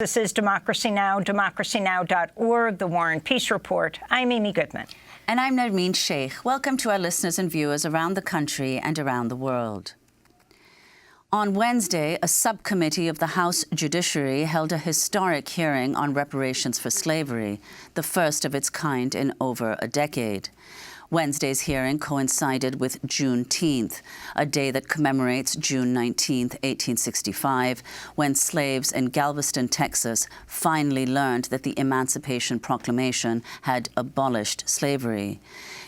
This is Democracy Now!, democracynow.org, The War and Peace Report. I'm Amy Goodman. And I'm Nermeen Sheikh. Welcome to our listeners and viewers around the country and around the world. On Wednesday, a subcommittee of the House Judiciary held a historic hearing on reparations for slavery, the first of its kind in over a decade. Wednesday's hearing coincided with Juneteenth, a day that commemorates June 19, 1865, when slaves in Galveston, Texas, finally learned that the Emancipation Proclamation had abolished slavery.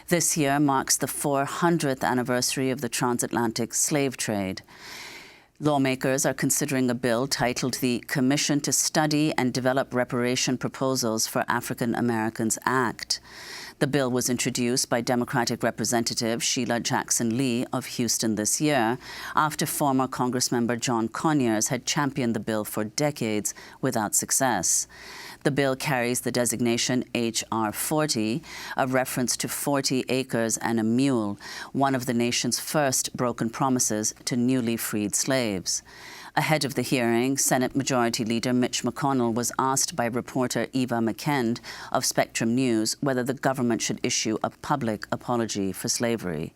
This year marks the 400th anniversary of the transatlantic slave trade. Lawmakers are considering a bill titled the Commission to Study and Develop Reparation Proposals for African Americans Act. The bill was introduced by Democratic Representative Sheila Jackson-Lee of Houston this year, after former Congressmember John Conyers had championed the bill for decades without success. The bill carries the designation H.R. 40, a reference to 40 acres and a mule, one of the nation's first broken promises to newly freed slaves. Ahead of the hearing, Senate Majority Leader Mitch McConnell was asked by reporter Eva McKend of Spectrum News whether the government should issue a public apology for slavery.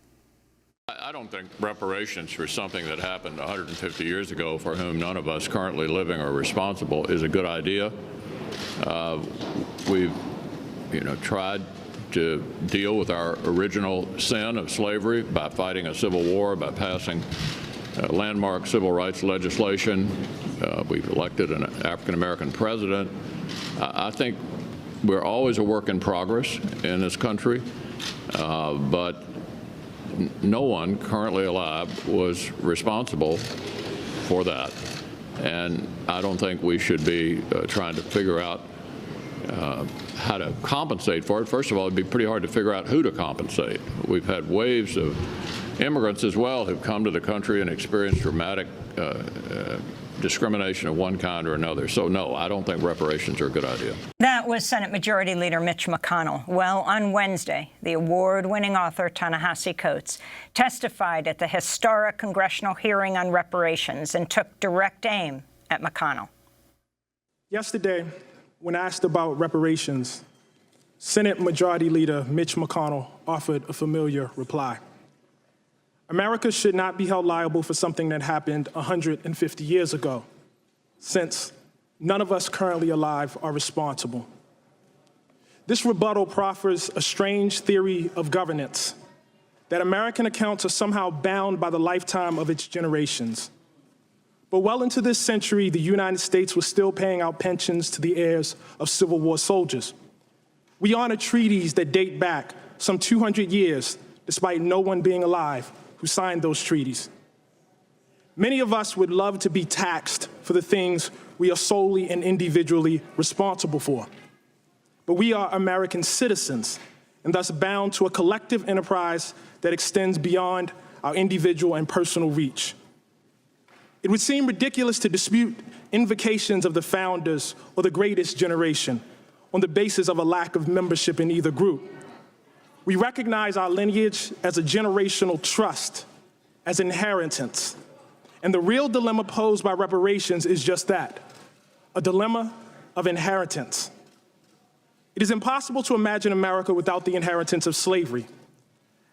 I don't think reparations for something that happened 150 years ago, for whom none of us currently living are responsible, is a good idea. We've, tried to deal with our original sin of slavery by fighting a civil war, by passing landmark civil rights legislation. We've elected an African-American president. I think we're always a work in progress in this country, but no one currently alive was responsible for that. And I don't think we should be trying to figure out how to compensate for it. First of all, it'd be pretty hard to figure out who to compensate. We've had waves of immigrants as well who've come to the country and experienced dramatic discrimination of one kind or another. So no, I don't think reparations are a good idea. That was Senate Majority Leader Mitch McConnell. Well, on Wednesday, the award-winning author Ta-Nehisi Coates testified at the historic congressional hearing on reparations and took direct aim at McConnell. Yesterday, when asked about reparations, Senate Majority Leader Mitch McConnell offered a familiar reply. America should not be held liable for something that happened 150 years ago, since none of us currently alive are responsible. This rebuttal proffers a strange theory of governance, that American accounts are somehow bound by the lifetime of its generations. But well into this century, the United States was still paying out pensions to the heirs of Civil War soldiers. We honor treaties that date back some 200 years, despite no one being alive who signed those treaties. Many of us would love to be taxed for the things we are solely and individually responsible for. But we are American citizens, and thus bound to a collective enterprise that extends beyond our individual and personal reach. It would seem ridiculous to dispute invocations of the founders or the greatest generation on the basis of a lack of membership in either group. We recognize our lineage as a generational trust, as inheritance. And the real dilemma posed by reparations is just that, a dilemma of inheritance. It is impossible to imagine America without the inheritance of slavery.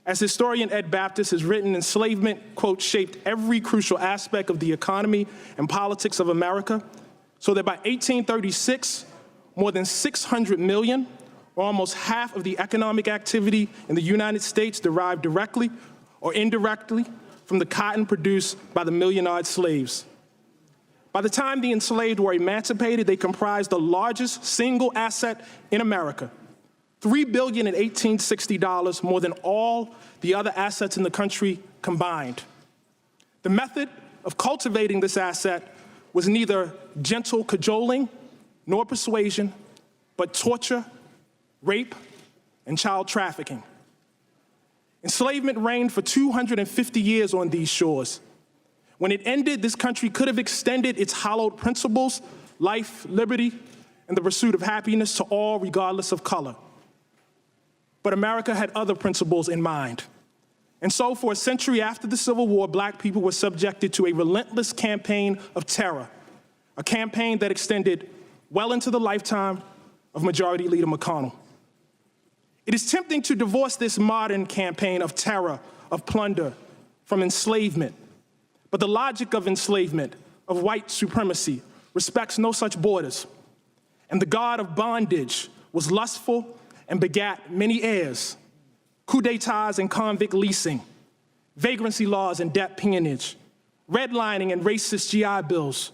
As historian Ed Baptist has written, enslavement, quote, shaped every crucial aspect of the economy and politics of America, so that by 1836, more than 600 million, or almost half of the economic activity in the United States, derived directly or indirectly from the cotton produced by the million-odd slaves. By the time the enslaved were emancipated, they comprised the largest single asset in America, $3 billion in 1860 dollars, more than all the other assets in the country combined. The method of cultivating this asset was neither gentle cajoling nor persuasion, but torture, rape, and child trafficking. Enslavement reigned for 250 years on these shores. When it ended, this country could have extended its hallowed principles, life, liberty, and the pursuit of happiness to all, regardless of color. But America had other principles in mind. And so for a century after the Civil War, Black people were subjected to a relentless campaign of terror, a campaign that extended well into the lifetime of Majority Leader McConnell. It is tempting to divorce this modern campaign of terror, of plunder, from enslavement. But the logic of enslavement, of white supremacy, respects no such borders. And the god of bondage was lustful and begat many heirs, coup d'etats and convict leasing, vagrancy laws and debt peonage, redlining and racist GI bills,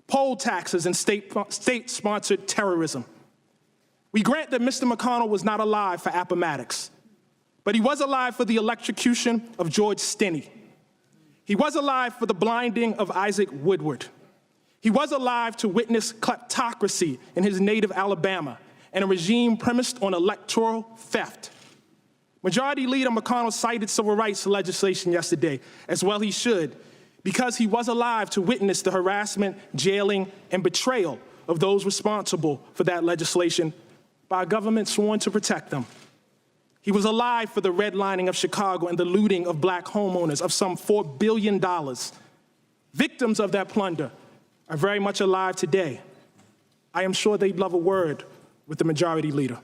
poll taxes and state-sponsored terrorism. We grant that Mr. McConnell was not alive for Appomattox, but he was alive for the electrocution of George Stinney. He was alive for the blinding of Isaac Woodward. He was alive to witness kleptocracy in his native Alabama and a regime premised on electoral theft. Majority Leader McConnell cited civil rights legislation yesterday, as well he should, because he was alive to witness the harassment, jailing, and betrayal of those responsible for that legislation by a government sworn to protect them. He was alive for the redlining of Chicago and the looting of black homeowners of some $4 billion. Victims of that plunder are very much alive today. I am sure they'd love a word with the Majority Leader.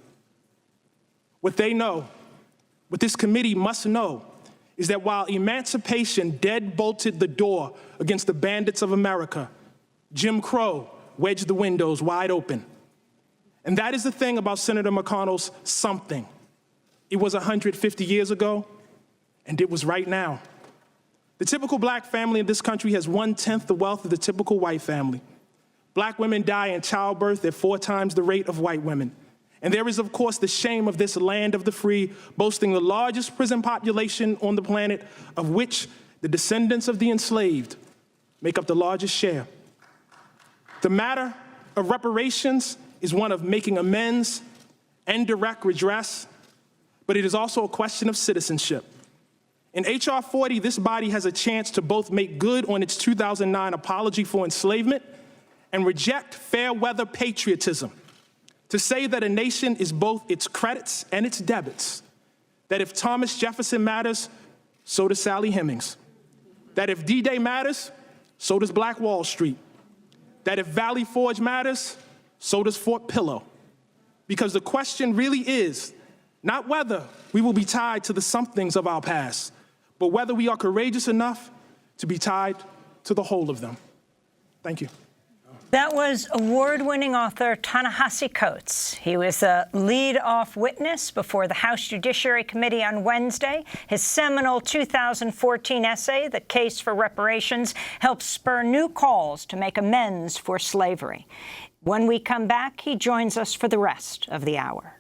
What they know, what this committee must know, is that while emancipation deadbolted the door against the bandits of America, Jim Crow wedged the windows wide open. And that is the thing about Senator McConnell's something. It was 150 years ago, and it was right now. The typical black family in this country has 1/10 the wealth of the typical white family. Black women die in childbirth at 4 times the rate of white women. And there is, of course, the shame of this land of the free, boasting the largest prison population on the planet, of which the descendants of the enslaved make up the largest share. The matter of reparations is one of making amends and direct redress, but it is also a question of citizenship. In H.R. 40, this body has a chance to both make good on its 2009 apology for enslavement and reject fair weather patriotism, to say that a nation is both its credits and its debits, that if Thomas Jefferson matters, so does Sally Hemings, that if D-Day matters, so does Black Wall Street, that if Valley Forge matters, so does Fort Pillow. Because the question really is not whether we will be tied to the somethings of our past, but whether we are courageous enough to be tied to the whole of them. Thank you. That was award-winning author Ta-Nehisi Coates. He was a lead-off witness before the House Judiciary Committee on Wednesday. His seminal 2014 essay, The Case for Reparations, helped spur new calls to make amends for slavery. When we come back, he joins us for the rest of the hour.